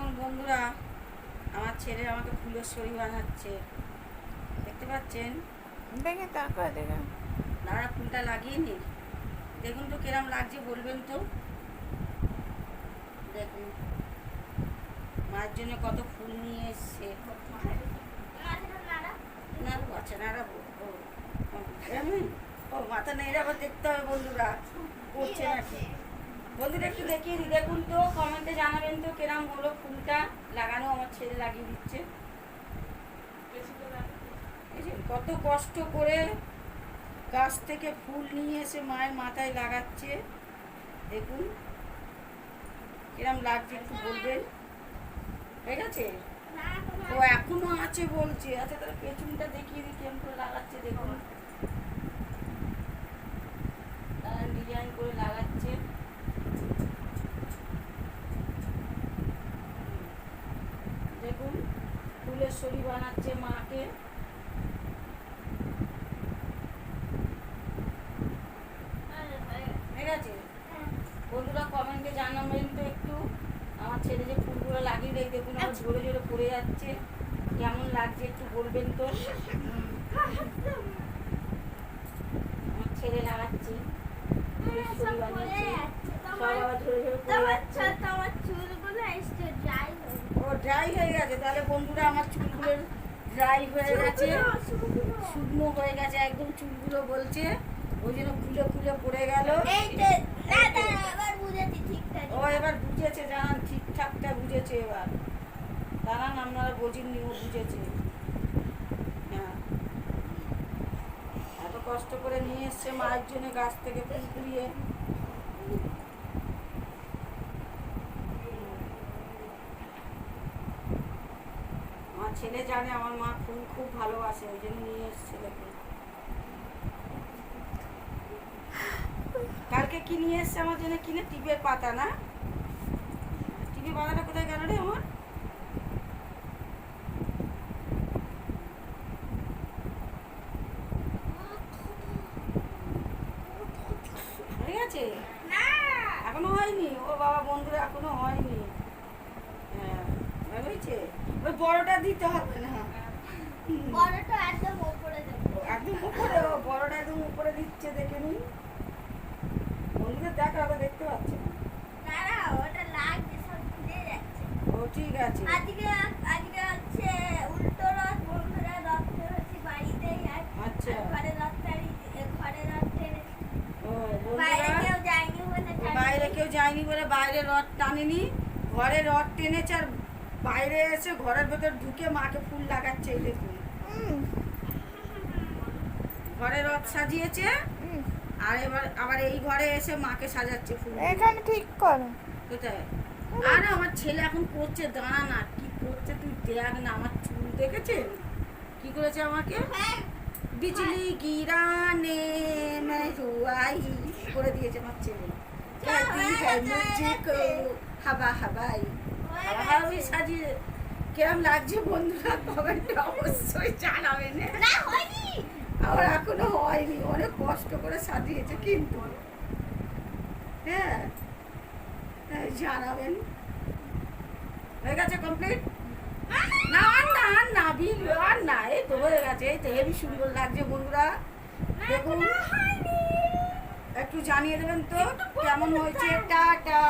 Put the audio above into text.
দেখুন বন্ধুরা, আমার ছেলে আমাকে ফুলের শরী বানাচ্ছে, দেখতে পাচ্ছেন? দেখে তারপর দেখেন দাঁড়া, ফুলটা লাগিয়ে নি। দেখুন তো কিরম লাগছে, বলবেন তো। দেখুন মায়ের জন্য কত ফুল নিয়ে এসছে। নাড়বো, আচ্ছা নাড়াবো। ও মাথা নেই, আবার দেখতে হবে বন্ধুরা করছে নাকি। বন্ধুরা একটু দেখিয়ে দিই, দেখুন তো, কমেন্টে জানাবেন তো কিরম হলো ফুলটা লাগানো। আমার ছেলে লাগিয়ে দিচ্ছে। এই যে কত কষ্ট করে গাছ থেকে ফুল নিয়ে এসে মায়ের মাথায় লাগাচ্ছে। দেখুন কিরম লাগছে একটু বলবেন। ঠিক আছে, ও এখনো আছে বলছে। আচ্ছা তাহলে পেছনটা দেখিয়ে দিই কেমন করে লাগাচ্ছে। দেখুন ডিজাইন করে লাগাচ্ছে। দেখুন ফুলের শরী বানাচ্ছে মাকে। ঠিক আছে বন্ধুরা, কমেন্টে জানাবেন তো একটু আমার ছেলে যে ফুলগুলো লাগিয়ে দেয়। দেখুন আমার ঝরে ঝরে পড়ে যাচ্ছে, কেমন লাগছে একটু বলবেন তো। আমার ছেলে লাগাচ্ছে, ফুলের শরী বানিয়েছে, সব আবার ঝরে ঝরে পড়ে যাচ্ছে। ও ড্রাই হয়ে গেছে, তাহলে বন্ধুরা আমার চুলগুলো ড্রাই হয়ে গেছে, শুকনো হয়ে গেছে একদম চুলগুলো বলছে। ওই জন্য খুলে খুলে পড়ে গেল। ও এবার বুঝেছে, জানান ঠিকঠাকটা বুঝেছে এবার। দাঁড়ান, আপনারা বোঝেননি, ও বুঝেছে। হ্যাঁ, এত কষ্ট করে নিয়ে এসছে মায়ের জন্য গাছ থেকে ফুল কুড়িয়ে। আমার ছেলে জানে আমার মা ফুল খুব ভালোবাসে, ওই জন্য নিয়ে এসছে। দেখুন কালকে কি নিয়ে এসছে আমার জন্য, কিনে টিপের পাতা না? টিপের পাতাটা কোথায় গেল রে আমার? হয়ে গেছে? এখনো হয়নি? ও বাবা বন্ধুরা, এখনো হয়নি। হ্যাঁ হয়েছে। ওই বড়টা দিতে হবে না, একদম উপরে। ও বড়টা একদম উপরে দিচ্ছে, দেখে নিন বন্ধুদের। দেখা হবে, দেখতে পাচ্ছে না। ও ঠিক আছে। আচ্ছা ও বন্ধুরা, বাইরে কেউ যায়নি বলে বাইরে রড টানেনি, ঘরে রড টেনেছে আর বাইরে এসে ঘরের ভেতর ঢুকে মাকে ফুল লাগাচ্ছে। এই দেখুন ঘরে রথ সাজিয়েছে, আর এবার আবার এই ঘরে এসে মাকে সাজাচ্ছে ফুল। এখানে ঠিক করো কোথায়? আর আমার ছেলে এখন করছে, দাঁড়া না, কি করছে তুই দেখ না। আমার চুল দেখেছেন কি করেছে আমাকে? বিজলি গিরানে मैं हुआई করে দিয়েছে আমার ছেলে। कहती है मुझको हवा हवाई, হাওয়া হাওয়াই সাজিয়ে। কেমন লাগছে বন্ধুরা কমেন্টে অবশ্যই জানাবেন। আমার এখনো হয়নি, অনেক কষ্ট করে সাজিয়েছে কিন্তু। হ্যাঁ জানাবেন। হয়ে গেছে কমপ্লিট? না আর না আর না বিল আর না, এই তো হয়ে গেছে। এই তো হেবি সুন্দর লাগছে বন্ধুরা। দেখুন একটু জানিয়ে দেবেন তো কেমন হয়েছে। টাটা।